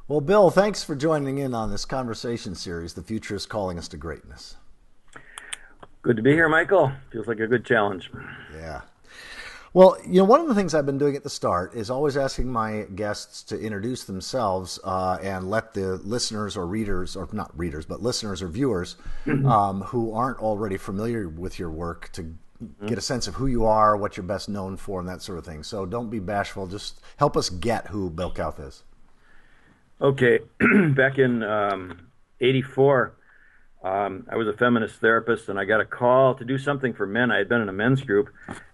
Well, Bill, thanks for joining in on this conversation series, The Future is Calling Us to Greatness. Good to be here, Michael. Feels like a good challenge. Yeah. Well, one of the things I've been doing at the start is always asking my guests to introduce themselves and let the listeners or readers, or not readers, but listeners or viewers who aren't already familiar with your work to get a sense of who you are, what you're best known for, and that sort of thing. So don't be bashful. Just help us get who Bill Kauth is. Okay, back in '84, I was a feminist therapist, and I got a call to do something for men. I had been in a men's group,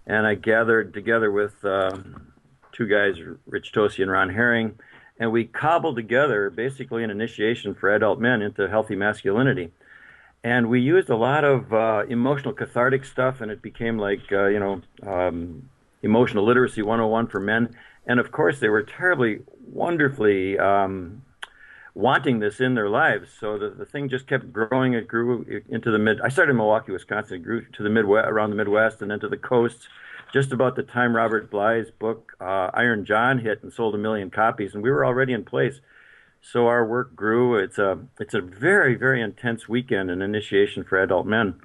and I gathered together with two guys, Rich Tosi and Ron Herring, and we cobbled together basically an initiation for adult men into healthy masculinity. And we used a lot of emotional cathartic stuff, and it became like, emotional literacy 101 for men. And of course, they were terribly, wonderfully wanting this in their lives. So the thing just kept growing. It grew into I started in Milwaukee, Wisconsin. It grew to the Midwest, around the Midwest, and then to the coasts. Just about the time Robert Bly's book, Iron John, hit and sold 1 million copies, and we were already in place. So our work grew. It's a very, very intense weekend, an initiation for adult men.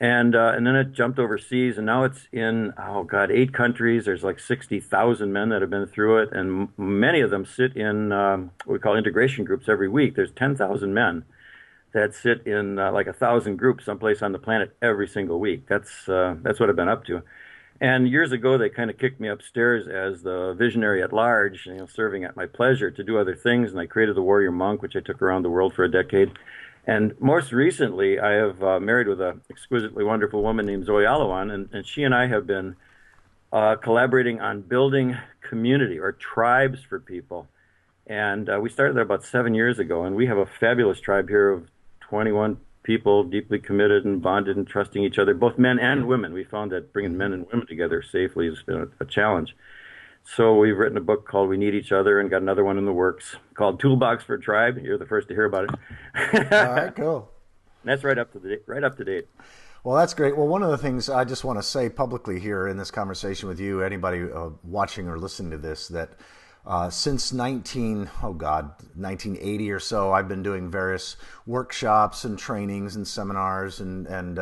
And then it jumped overseas, and now it's in, oh God, 8 countries. There's like 60,000 men that have been through it, and many of them sit in what we call integration groups every week. There's 10,000 men that sit in like 1,000 groups someplace on the planet every single week. That's what I've been up to. And years ago, they kind of kicked me upstairs as the visionary at large, serving at my pleasure to do other things, and I created the Warrior Monk, which I took around the world for a decade. And most recently, I have married with an exquisitely wonderful woman named Zoe Alawan, and she and I have been collaborating on building community or tribes for people. And we started there about 7 years ago, and we have a fabulous tribe here of 21 people, deeply committed and bonded and trusting each other, both men and women. We found that bringing men and women together safely has been a challenge. So we've written a book called We Need Each Other and got another one in the works called Toolbox for a Tribe. You're the first to hear about All it. right, cool. That's right up to date. Right up to date. Well, that's great. Well, one of the things I just want to say publicly here in this conversation with you, anybody watching or listening to this, that since 1980 or so, I've been doing various workshops and trainings and seminars and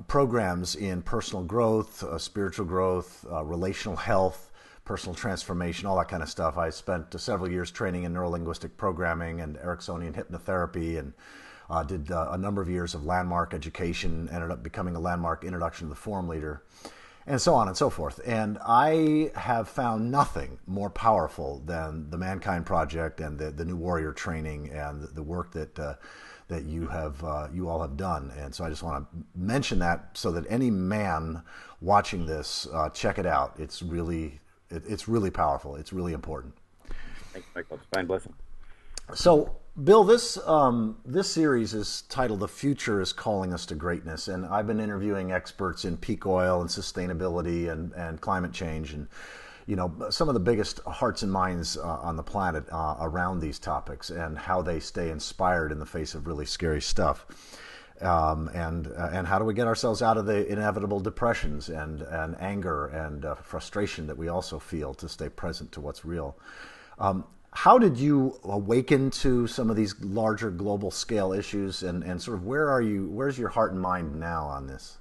programs in personal growth, spiritual growth, relational health, personal transformation, all that kind of stuff. I spent several years training in neurolinguistic programming and Ericksonian hypnotherapy, and did a number of years of landmark education, ended up becoming a landmark introduction to the forum leader, and so on and so forth. And I have found nothing more powerful than the ManKind Project and the New Warrior training and the work that that you all have done. And so I just want to mention that so that any man watching this, check it out. It's really powerful. It's really important. Thanks, Michael. It's a fine blessing. So, Bill, this series is titled "The Future is Calling Us to Greatness," and I've been interviewing experts in peak oil and sustainability and climate change, and some of the biggest hearts and minds on the planet around these topics and how they stay inspired in the face of really scary stuff. And how do we get ourselves out of the inevitable depressions and anger and frustration that we also feel to stay present to what's real? How did you awaken to some of these larger global scale issues, and sort of where's your heart and mind now on this?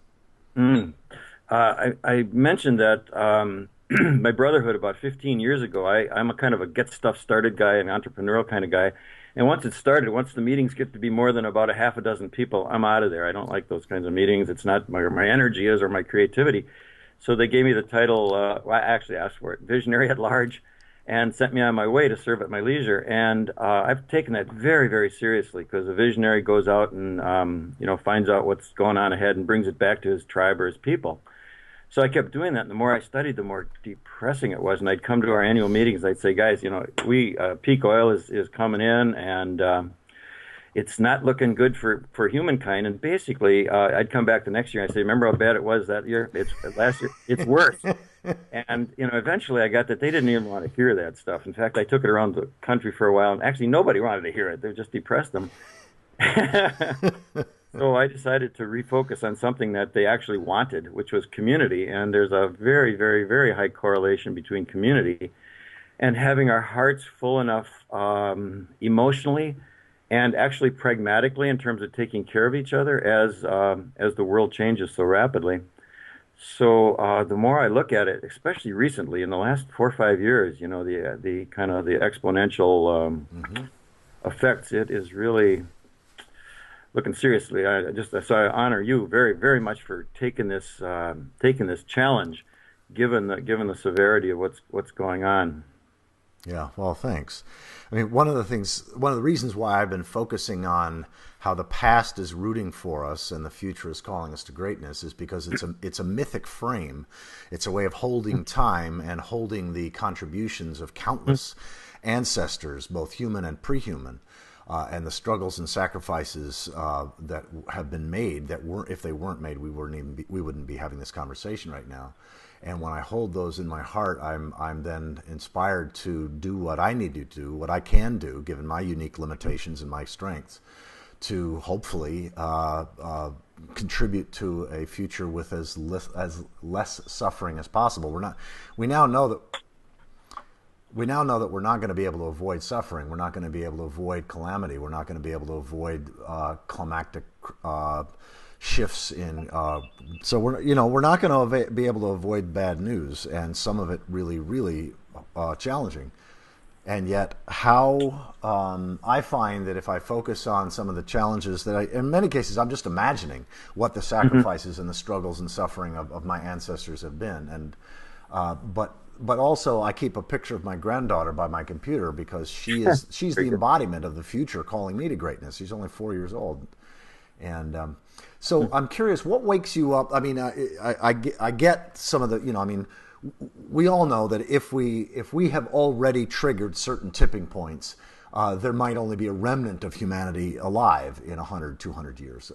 I mentioned that my brotherhood about 15 years ago, I'm a kind of a get stuff started guy, an entrepreneurial kind of guy. And once it's started, once the meetings get to be more than about a half a dozen people, I'm out of there. I don't like those kinds of meetings. It's not my energy is or my creativity. So they gave me the title, well, I actually asked for it, Visionary at Large, and sent me on my way to serve at my leisure. And I've taken that very, very seriously, because a visionary goes out and finds out what's going on ahead and brings it back to his tribe or his people. So I kept doing that, and the more I studied, the more depressing it was. And I'd come to our annual meetings, I'd say, guys, peak oil is coming in, and it's not looking good for humankind. And basically, I'd come back the next year and I'd say, remember how bad it was that year? It's last year. It's worse. And eventually I got that they didn't even want to hear that stuff. In fact, I took it around the country for a while, and actually nobody wanted to hear it. They just depressed them. So I decided to refocus on something that they actually wanted, which was community. And there's a very, very, very high correlation between community and having our hearts full enough emotionally and actually pragmatically in terms of taking care of each other as the world changes so rapidly. So the more I look at it, especially recently in the last 4 or 5 years, the kind of the exponential Hmm. effects, it is really looking seriously. So I honor you very, very much for taking this challenge, given the severity of what's going on. Yeah, well, thanks. I mean, one of the reasons why I've been focusing on how the past is rooting for us and the future is calling us to greatness is because it's a mythic frame. It's a way of holding time and holding the contributions of countless ancestors, both human and pre-human, and the struggles and sacrifices that have been made that weren't if they weren't made, we wouldn't be having this conversation right now. And when I hold those in my heart, I'm then inspired to do what I need to do, what I can do, given my unique limitations and my strengths, to hopefully contribute to a future with as less suffering as possible. We now know that we now know that we're not going to be able to avoid suffering. We're not going to be able to avoid calamity. We're not going to be able to avoid climactic shifts in. So we're not going to be able to avoid bad news, and some of it really, really challenging. And yet, how I find that if I focus on some of the challenges in many cases, I'm just imagining what the Hmm. sacrifices and the struggles and suffering of my ancestors have been. And but also I keep a picture of my granddaughter by my computer because she's Very the good. embodiment of the future calling me to greatness. She's only 4 years old, and so I'm curious, what wakes you up? I mean, I get some of the, I mean, we all know that if we have already triggered certain tipping points, there might only be a remnant of humanity alive in 100, 200 years.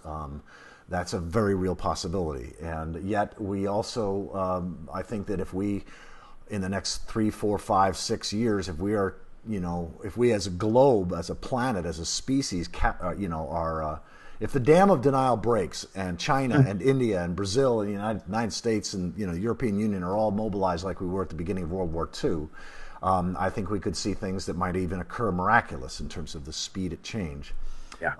That's a very real possibility. And yet we also, I think that if we, in the next 3, 4, 5, 6 years, if we are, if we as a globe, as a planet, as a species, are if the dam of denial breaks and China and India and Brazil and the United States and the European Union are all mobilized like we were at the beginning of World War II, I think we could see things that might even occur miraculous in terms of the speed at change. Yeah.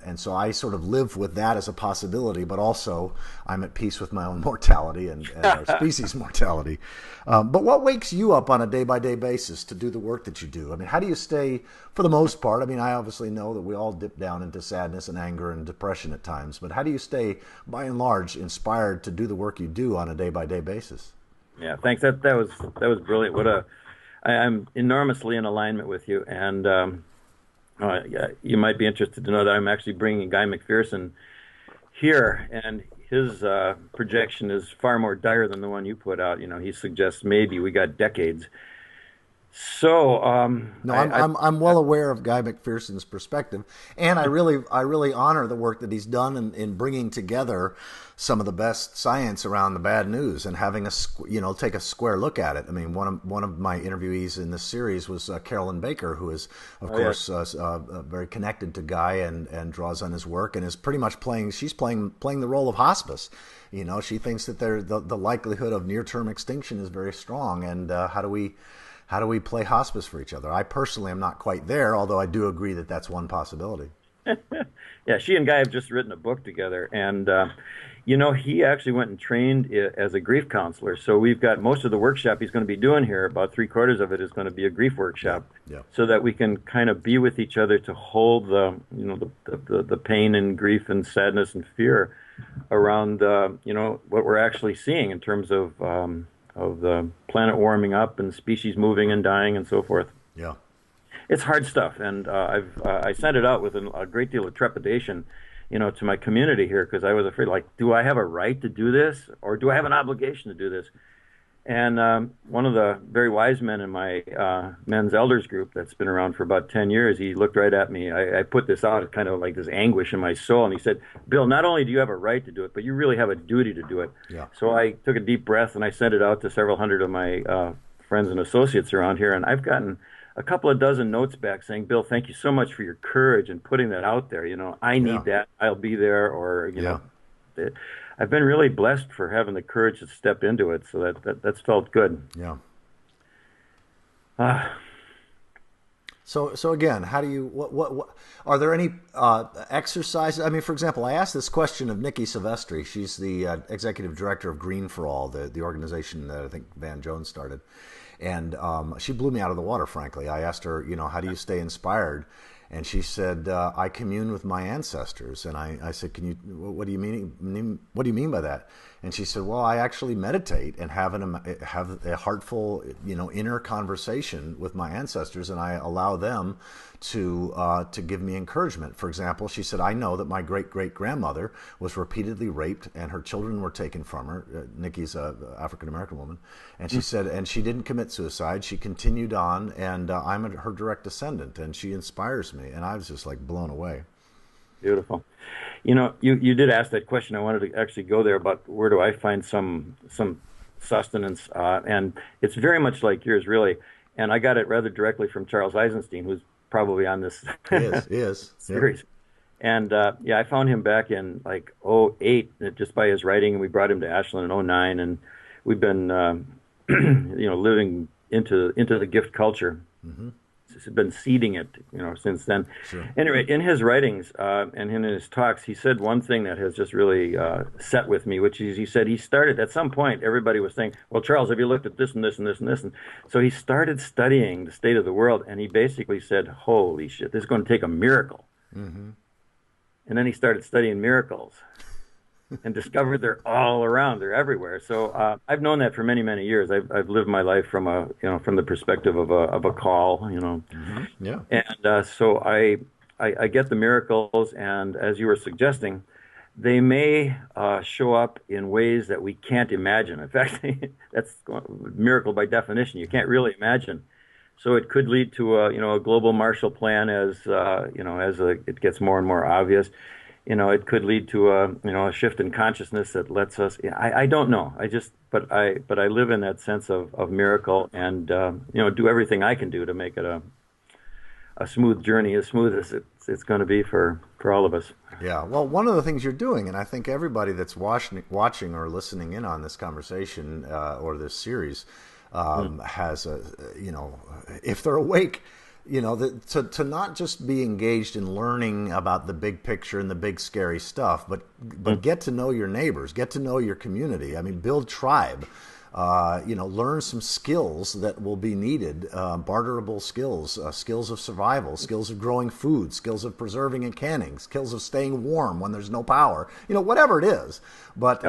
And so I sort of live with that as a possibility, but also I'm at peace with my own mortality and our species' mortality. But what wakes you up on a day by day basis to do the work that you do? I mean, how do you stay, for the most part? I mean, I obviously know that we all dip down into sadness and anger and depression at times, but how do you stay, by and large, inspired to do the work you do on a day by day basis? Yeah. Thanks. That was brilliant. I'm enormously in alignment with you, and yeah, you might be interested to know that I'm actually bringing Guy McPherson here, and his projection is far more dire than the one you put out. He suggests maybe we got decades. So, No, I'm well aware of Guy McPherson's perspective, and I really honor the work that he's done in bringing together some of the best science around the bad news and having take a square look at it. I mean, one of my interviewees in this series was Carolyn Baker, who is of oh yes, course very connected to Guy and draws on his work and is pretty much playing the role of hospice. She thinks that the likelihood of near term extinction is very strong, and how do we play hospice for each other? I personally am not quite there, although I do agree that that's one possibility. yeah, she and Guy have just written a book together, and he actually went and trained as a grief counselor. So we've got most of the workshop he's going to be doing here. About three-quarters of it is going to be a grief Yeah, workshop, yeah, so that we can kind of be with each other to hold the pain and grief and sadness and fear around what we're actually seeing in terms of the planet warming up and species moving and dying and so forth. yeah. It's hard stuff, and I sent it out with a great deal of trepidation, to my community here because I was afraid, like, do I have a right to do this, or do I have an obligation to do this? And one of the very wise men in my men's elders group that's been around for about 10 years, he looked right at me. I put this out, kind of like this anguish in my soul, and he said, "Bill, not only do you have a right to do it, but you really have a duty to do it." Yeah. So I took a deep breath and I sent it out to several hundred of my friends and associates around here, and I've gotten a couple of dozen notes back saying, Bill, thank you so much for your courage and putting that out there. I need Yeah. that. I'll be there. Or, Yeah. it, I've been really blessed for having the courage to step into it. So that's felt good. Yeah. Uh, So again, how do you what are there any exercises? I mean, for example, I asked this question of Nikki Silvestri. She's the executive director of Green for All, the organization that I think Van Jones started, and she blew me out of the water. Frankly, I asked her, how do you stay inspired? And she said, I commune with my ancestors. And I said, what do you mean? What do you mean by that? And she said, well, I actually meditate and have a heartful, inner conversation with my ancestors, and I allow them to give me encouragement. For example, she said, I know that my great great grandmother was repeatedly raped and her children were taken from her. Nikki's a African American woman, and she said, and she didn't commit suicide. She continued on, and I'm her direct descendant, and she inspires me. And I was just like blown away. Beautiful. You did ask that question. I wanted to actually go there about where do I find some sustenance, and it's very much like yours, really. And I got it rather directly from Charles Eisenstein, who's probably on this Is yep. series. And yeah, I found him back in like '08, just by his writing, and we brought him to Ashland in '09, and we've been living into the gift culture. Mm-hmm. Has been seeding it, since then. Sure. Anyway, in his writings and in his talks, he said one thing that has just really set with me, which is he said he started at some point. Everybody was saying, "Well, Charles, have you looked at this and this and this and this?" And so he started studying the state of the world, and he basically said, "Holy shit, this is going to take a miracle." Mm-hmm. And then he started studying miracles and discovered they're all around, they're everywhere. So I've known that for many, many years. I've lived my life from from the perspective of a call, Mm-hmm. Yeah. and so I get the miracles, and as you were suggesting, they may show up in ways that we can't imagine. In fact, that's miracle by definition. You can't really imagine. So it could lead to a global Marshall Plan as it gets more and more obvious. It could lead to a shift in consciousness that lets us. I don't know. But I live in that sense of miracle, and do everything I can do to make it a smooth journey, as smooth as it's going to be for all of us. Yeah. Well, one of the things you're doing, and I think everybody that's watching or listening in on this conversation or this series has if they're awake. To not just be engaged in learning about the big picture and the big scary stuff, but get to know your neighbors, get to know your community. I mean, build tribe. Learn some skills that will be needed, barterable skills, skills of survival, skills of growing food, skills of preserving and canning, skills of staying warm when there's no power. Whatever it is, but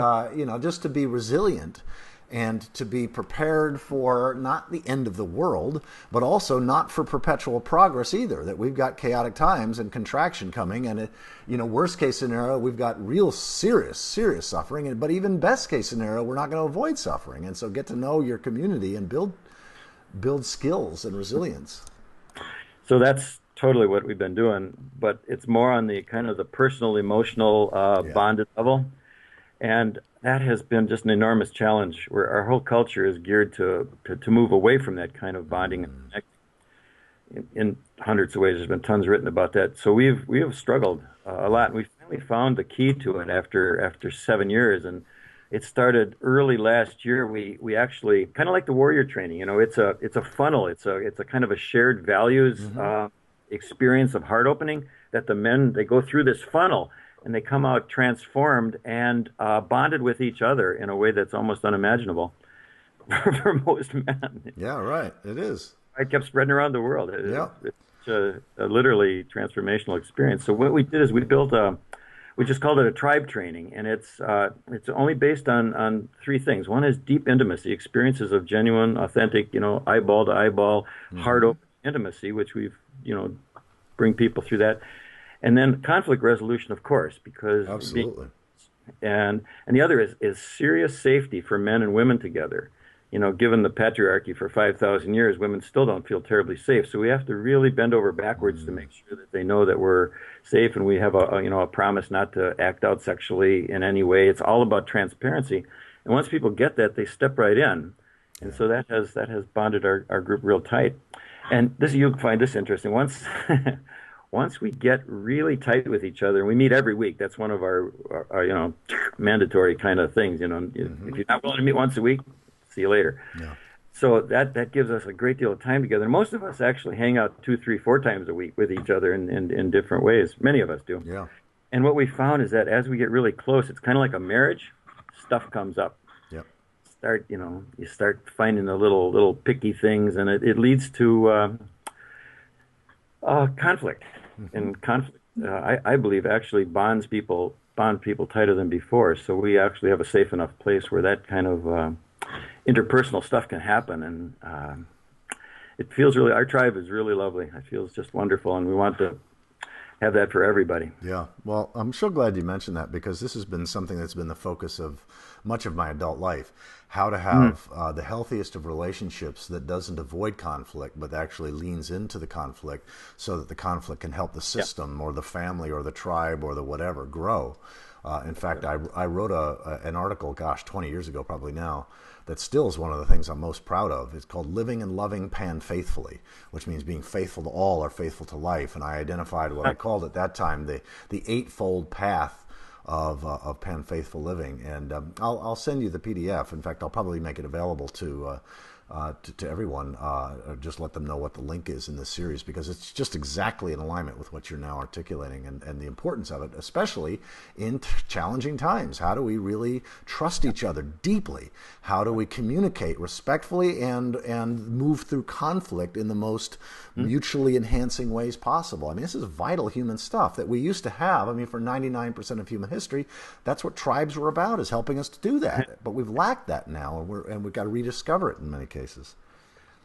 just to be resilient. And to be prepared for not the end of the world, but also not for perpetual progress either, that we've got chaotic times and contraction coming. And, worst case scenario, we've got real serious suffering. But even best case scenario, we're not going to avoid suffering. And so get to know your community and build skills and resilience. So that's totally what we've been doing. But it's more on the kind of the personal, emotional bonded level. And that has been just an enormous challenge, where our whole culture is geared to move away from that kind of bonding and connecting in hundreds of ways. There's been tons written about that. So we have struggled a lot. And we finally found the key to it after 7 years. And it started early last year. We actually kind of like the warrior training. It's a funnel. It's a kind of a shared values experience of heart opening that the men, they go through this funnel. And they come out transformed and bonded with each other in a way that's almost unimaginable for most men. Yeah, right. It is. It kept spreading around the world. It's a literally transformational experience. So what we did is we just called it a tribe training, and it's only based on three things. One is deep intimacy, experiences of genuine, authentic, eyeball to eyeball, heart open intimacy, which we've bring people through that. And then conflict resolution, of course, because absolutely. And the other is serious safety for men and women together. Given the patriarchy for 5,000 years, women still don't feel terribly safe. So we have to really bend over backwards to make sure that they know that we're safe, and we have a promise not to act out sexually in any way. It's all about transparency. And once people get that, they step right in. And so that has bonded our group real tight. And this you'll find this interesting. Once once we get really tight with each other, and we meet every week. That's one of our mandatory kind of things. If Hmm. you're not willing to meet once a week, see you later. Yeah. So that gives us a great deal of time together. Most of us actually hang out two, three, four times a week with each other in different ways. Many of us do. Yeah. And what we found is that as we get really close, it's kind of like a marriage. Stuff comes up. Yeah. You start finding the little picky things, and it leads to conflict. Hmm. And conflict, I believe, actually bond people tighter than before. So we actually have a safe enough place where that kind of interpersonal stuff can happen, and it feels really. Our tribe is really lovely. It feels just wonderful, and we want to have that for everybody. Yeah, well, I'm so glad you mentioned that because this has been something that's been the focus of much of my adult life. How to Mm. have the healthiest of relationships that doesn't avoid conflict, but actually leans into the conflict so that the conflict can help the Yeah. system or the family or the tribe or the whatever grow. In fact, I wrote an article, gosh, 20 years ago, probably now, that still is one of the things I'm most proud of. It's called Living and Loving Pan Faithfully, which means being faithful to all or faithful to life. And I identified what I called at that time the eightfold path of pan faithful living. And I'll send you the PDF. In fact, I'll probably make it available to everyone. Just let them know what the link is in this series because it's just exactly in alignment with what you're now articulating and the importance of it, especially in challenging times. How do we really trust each other deeply? How do we communicate respectfully and move through conflict in the most Mm. mutually enhancing ways possible? I mean, this is vital human stuff that we used to have. I mean, for 99% of human history, that's what tribes were about, is helping us to do that. But we've lacked that now, and we've got to rediscover it in many cases.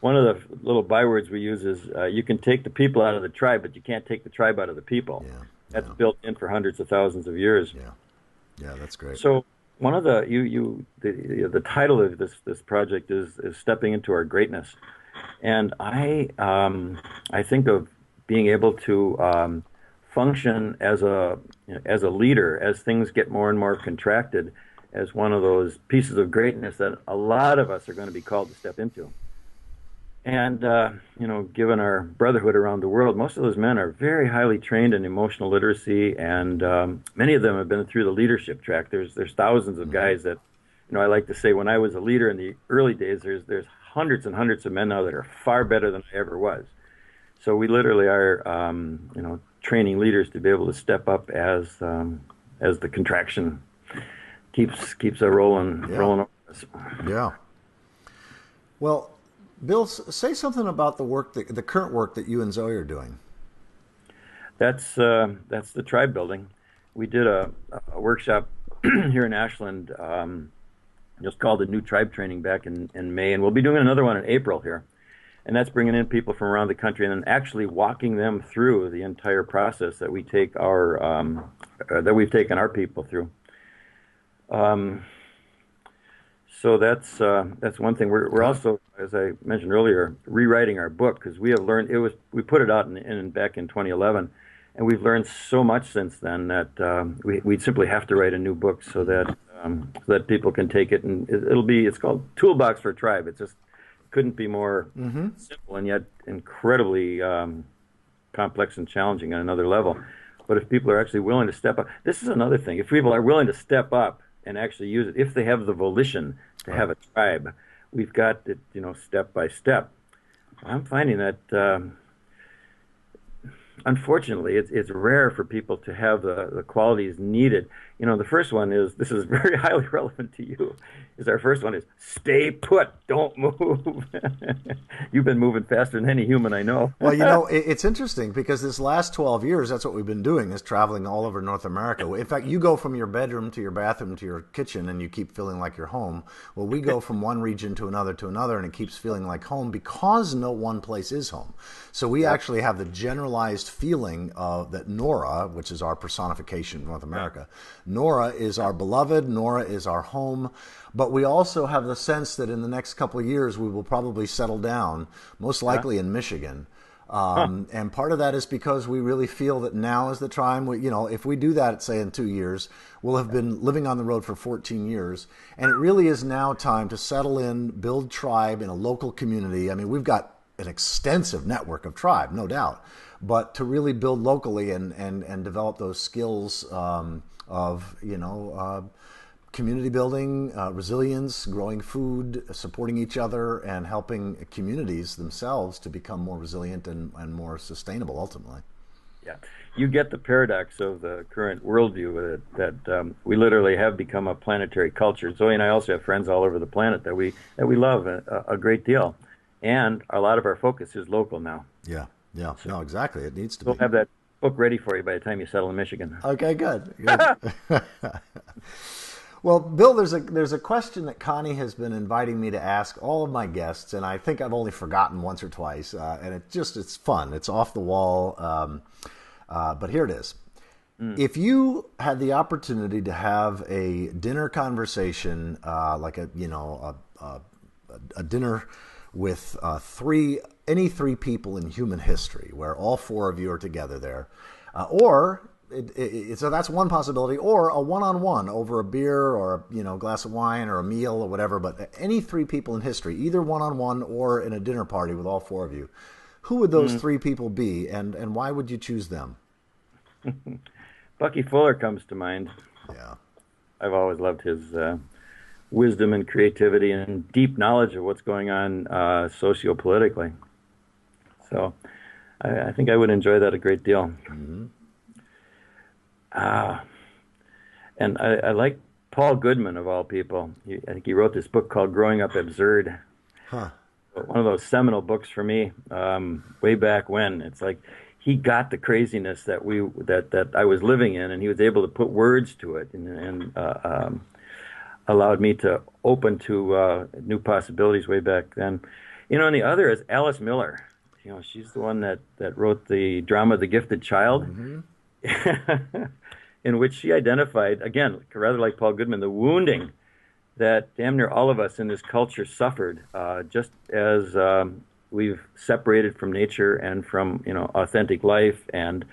One of the little bywords we use is you can take the people out of the tribe, but you can't take the tribe out of the people. Yeah, That's yeah, built in for hundreds of thousands of years. yeah, yeah. That's great. So one of the title of this project is stepping into our greatness, and I think of being able to function as a leader as things get more and more contracted as one of those pieces of greatness that a lot of us are going to be called to step into. And given our brotherhood around the world, most of those men are very highly trained in emotional literacy, and many of them have been through the leadership track. There's thousands of Hmm. guys that, I like to say when I was a leader in the early days, there's hundreds and hundreds of men now that are far better than I ever was. So we literally are, training leaders to be able to step up as the contraction keeps a Yeah, rolling over us. yeah. Well, Bill, say something about the current work that you and Zoe are doing. That's the tribe building. We did a workshop here in Ashland, just called the New Tribe Training back in May, and we'll be doing another one in April here. And that's bringing in people from around the country and then actually walking them through the entire process that we've taken our people through. Um, so that's one thing. We're Okay. also, as I mentioned earlier, rewriting our book because we have learned we put it out back in 2011, and we've learned so much since then that we simply have to write a new book so that people can take it, and it's called Toolbox for Tribe. It just couldn't be more Mm-hmm. simple and yet incredibly complex and challenging on another level. But if people are actually willing to step up, this is another thing. If people are willing to step up and actually use it, if they have the volition to Right. have a tribe, we've got it, step by step. I'm finding that unfortunately, it's rare for people to have the qualities needed. The first one is this is very highly relevant to you. Is our first one is stay put, don't move. You've been moving faster than any human I know. Well, it's interesting because this last 12 years, that's what we've been doing is traveling all over North America. In fact, you go from your bedroom to your bathroom to your kitchen and you keep feeling like you're home. Well, we go from one region to another and it keeps feeling like home because no one place is home. So we Yep. actually have the generalized feeling of that Nora, which is our personification in North America, Nora is our beloved, Nora is our home. But we also have the sense that in the next couple of years, we will probably settle down, most Yeah. likely in Michigan. Huh. And part of that is because we really feel that now is the time. If we do that, say in 2 years, we'll have been living on the road for 14 years. And it really is now time to settle in, build tribe in a local community. I mean, we've got an extensive network of tribe, no doubt, but to really build locally and develop those skills of community building, resilience, growing food, supporting each other, and helping communities themselves to become more resilient and more sustainable ultimately. Yeah, you get the paradox of the current worldview that we literally have become a planetary culture. Zoe and I also have friends all over the planet that we love a great deal, and a lot of our focus is local now. Yeah, yeah, no, exactly. It needs to We'll be. have that book ready for you by the time you settle in Michigan. Okay, good. Good. Well, Bill, there's a question that Connie has been inviting me to ask all of my guests, and I think I've only forgotten once or twice, and it's fun. It's off the wall, but here it is. If you had the opportunity to have a dinner conversation, like a dinner with any three people in human history, where all four of you are together there, or so that's one possibility, or a one-on-one over a beer or a glass of wine or a meal or whatever. But any three people in history, either one-on-one or in a dinner party with all four of you, who would those three people be, and why would you choose them? Bucky Fuller comes to mind. Yeah, I've always loved his wisdom and creativity and deep knowledge of what's going on sociopolitically. So I think I would enjoy that a great deal. Mm-hmm. And I like Paul Goodman, of all people. I think he wrote this book called Growing Up Absurd. Huh. One of those seminal books for me, way back when. It's like he got the craziness that I was living in, and he was able to put words to it, and allowed me to open to new possibilities way back then. And the other is Alice Miller. She's the one that wrote the drama The Gifted Child. Mm-hmm. In which she identified, again, rather like Paul Goodman, the wounding that damn near all of us in this culture suffered, just as we've separated from nature and from authentic life, and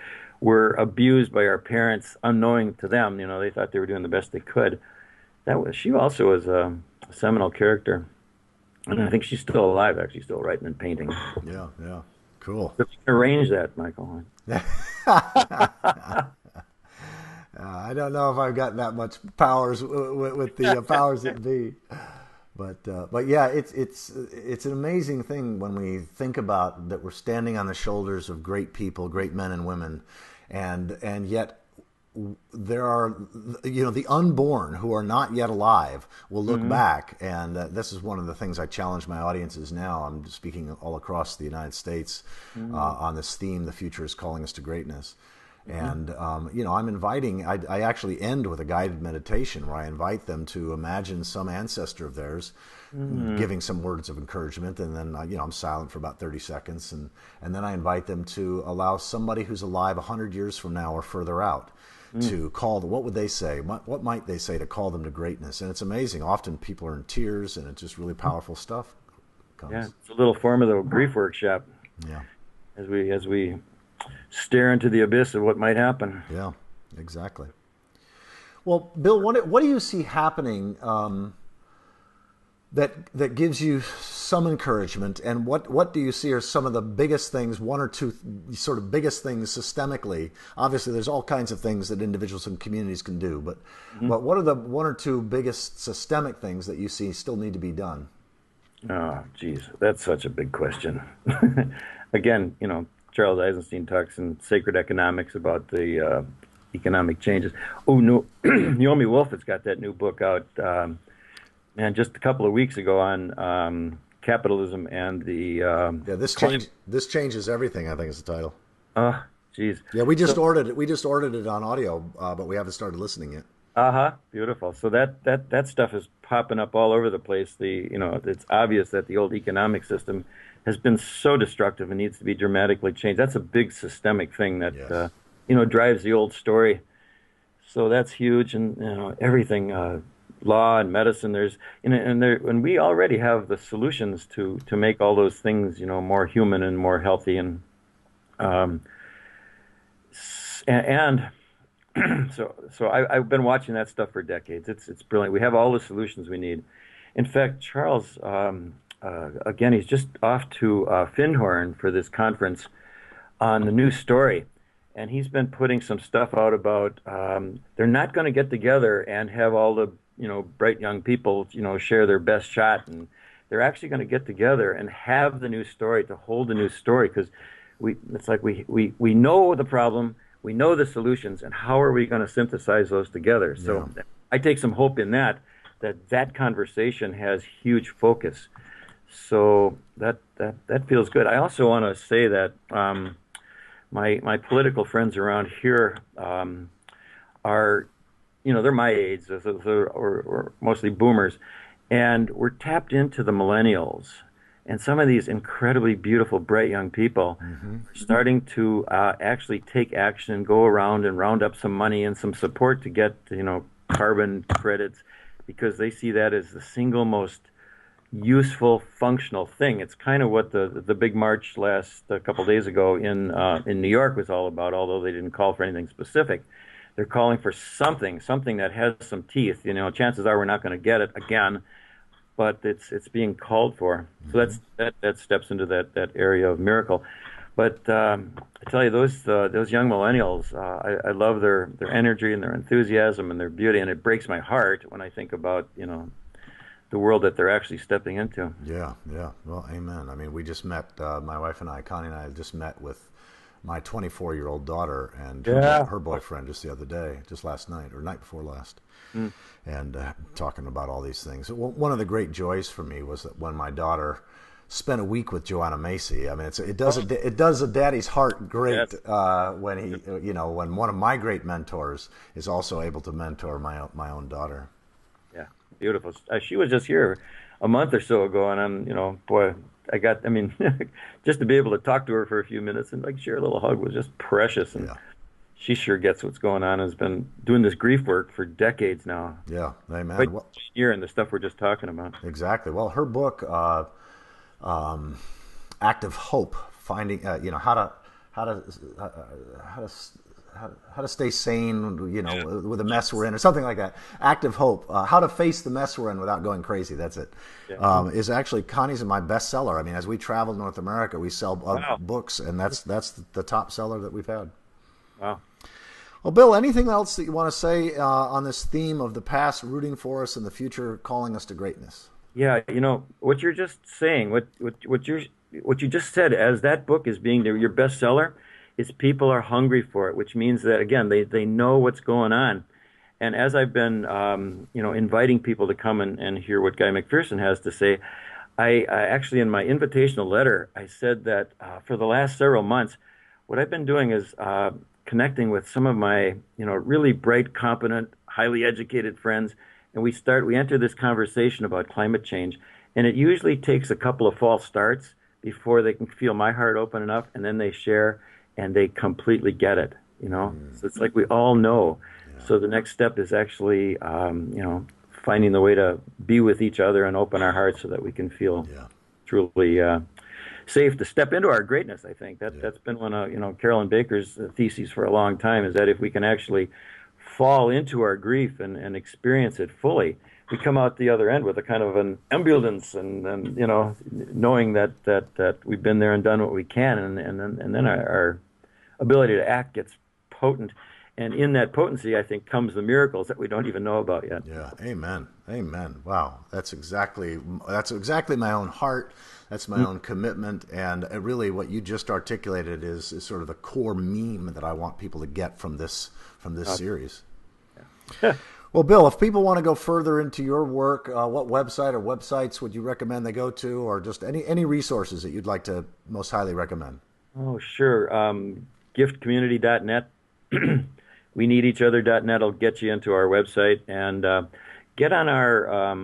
were abused by our parents, unknowing to them. They thought they were doing the best they could. She also was a seminal character, and I think she's still alive, actually, still writing and painting. Yeah, yeah, cool. So if you can arrange that, Michael. I don't know if I've got that much powers with the powers that be, but yeah, it's an amazing thing when we think about that we're standing on the shoulders of great people, great men and women, and yet there are the unborn who are not yet alive will look back, and this is one of the things I challenge my audiences now. I'm speaking all across the United States on this theme: the future is calling us to greatness. And, I'm inviting, I actually end with a guided meditation where I invite them to imagine some ancestor of theirs giving some words of encouragement. And then, I'm silent for about 30 seconds. And then I invite them to allow somebody who's alive 100 years from now or further out to call what would they say? What might they say to call them to greatness? And it's amazing. Often people are in tears, and it's just really powerful stuff comes. Yeah, it's a little form of the grief workshop. Yeah. As we stare into the abyss of what might happen. Yeah, exactly. Well, Bill, what do you see happening that gives you some encouragement, and what do you see are some of the biggest things, one or two sort of biggest things systemically? Obviously, there's all kinds of things that individuals and communities can do, but what are the one or two biggest systemic things that you see still need to be done? Oh, geez, that's such a big question. Again, Charles Eisenstein talks in Sacred Economics about the economic changes. Oh, no, Naomi Wolf has got that new book out, just a couple of weeks ago on capitalism and the this changes everything, I think is the title. Oh, geez. Yeah, we just ordered it. We just ordered it on audio, but we haven't started listening yet. Beautiful. So that stuff is popping up all over the place. It's obvious that the old economic system has been so destructive and needs to be dramatically changed. That's a big systemic thing that Yes. drives the old story. So that's huge, and everything, law and medicine. And we already have the solutions to make all those things more human and more healthy, and so I've been watching that stuff for decades. It's brilliant. We have all the solutions we need. In fact, Charles again, he's just off to Findhorn for this conference on the new story. And he's been putting some stuff out about they're not going to get together and have all the, bright young people, share their best shot. And they're actually going to get together and have the new story, to hold the new story, because it's like we know the problem, we know the solutions, and how are we going to synthesize those together? Yeah. So I take some hope in that conversation has huge focus. So that feels good. I also want to say that my political friends around here are, they're my age, or mostly boomers, and we're tapped into the millennials. And some of these incredibly beautiful, bright young people are starting to actually take action and go around and round up some money and some support to get, carbon credits, because they see that as the single most useful, functional thing. It's kind of what the big march last a couple days ago in New York was all about. Although they didn't call for anything specific, they're calling for something that has some teeth. Chances are we're not going to get it again, but it's being called for. So that steps into that area of miracle. But I tell you, those young millennials, I love their energy and their enthusiasm and their beauty, and it breaks my heart when I think about the world that they're actually stepping into. Yeah, yeah. Well, amen. I mean, we just met, my wife and I, Connie and I, just met with my 24-year-old daughter and her boyfriend just the other day, just last night or night before last, and talking about all these things. One of the great joys for me was that when my daughter spent a week with Joanna Macy. I mean, it does a daddy's heart great. Yes. When when one of my great mentors is also able to mentor my own daughter. Yeah, beautiful. She was just here a month or so ago, and I'm, boy, just to be able to talk to her for a few minutes and share a little hug was just precious. And she sure gets what's going on. Has been doing this grief work for decades now. Yeah, amen. Quite year and the stuff we're just talking about. Exactly. Well, her book, Act of Hope, finding how to stay sane, with the mess we're in, or something like that. Act of Hope, how to face the mess we're in without going crazy. That's it. Yeah. Is actually Connie's my bestseller. I mean, as we travel North America, we sell books, and that's the top seller that we've had. Wow. Well, Bill, anything else that you want to say on this theme of the past rooting for us and the future calling us to greatness? Yeah, what you're just saying, what you just said, as that book is being your bestseller, is people are hungry for it, which means that again they know what's going on. And as I've been inviting people to come and hear what Guy McPherson has to say, I actually, in my invitational letter, I said that for the last several months, what I've been doing is connecting with some of my really bright, competent, highly educated friends. And we enter this conversation about climate change, and it usually takes a couple of false starts before they can feel my heart open enough, and then they share, and they completely get it, So it's like we all know. Yeah. So the next step is actually, finding the way to be with each other and open our hearts so that we can feel truly safe to step into our greatness. I think that's been one of Carolyn Baker's theses for a long time, is that if we can actually fall into our grief and experience it fully, we come out the other end with a kind of an ambulance and knowing that we've been there and done what we can, and then our ability to act gets potent, and in that potency, I think, comes the miracles that we don't even know about yet. Yeah, amen. Wow, that's exactly my own heart. That's my own commitment, and really, what you just articulated is sort of the core meme that I want people to get from this series. Yeah. Well, Bill, if people want to go further into your work, what website or websites would you recommend they go to, or just any resources that you'd like to most highly recommend? Oh, sure. Giftcommunity.net, weneedeachother.net will get you into our website, and get on our,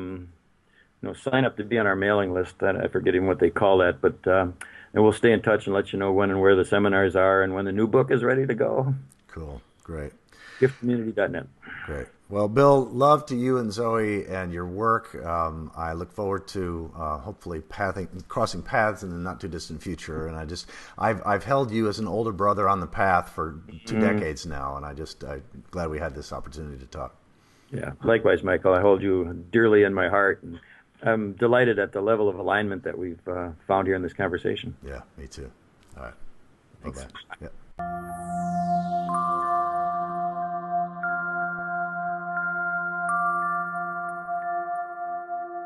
sign up to be on our mailing list. I forget even what they call that, but and we'll stay in touch and let you know when and where the seminars are and when the new book is ready to go. Cool. Great. Giftcommunity.net. Great. Well, Bill, love to you and Zoe and your work. I look forward to hopefully crossing paths in the not too distant future. And I've held you as an older brother on the path for 2 decades now, and I'm glad we had this opportunity to talk. Yeah, likewise, Michael. I hold you dearly in my heart, and I'm delighted at the level of alignment that we've found here in this conversation. Yeah, me too. All right. Bye Thanks. bye. Yeah.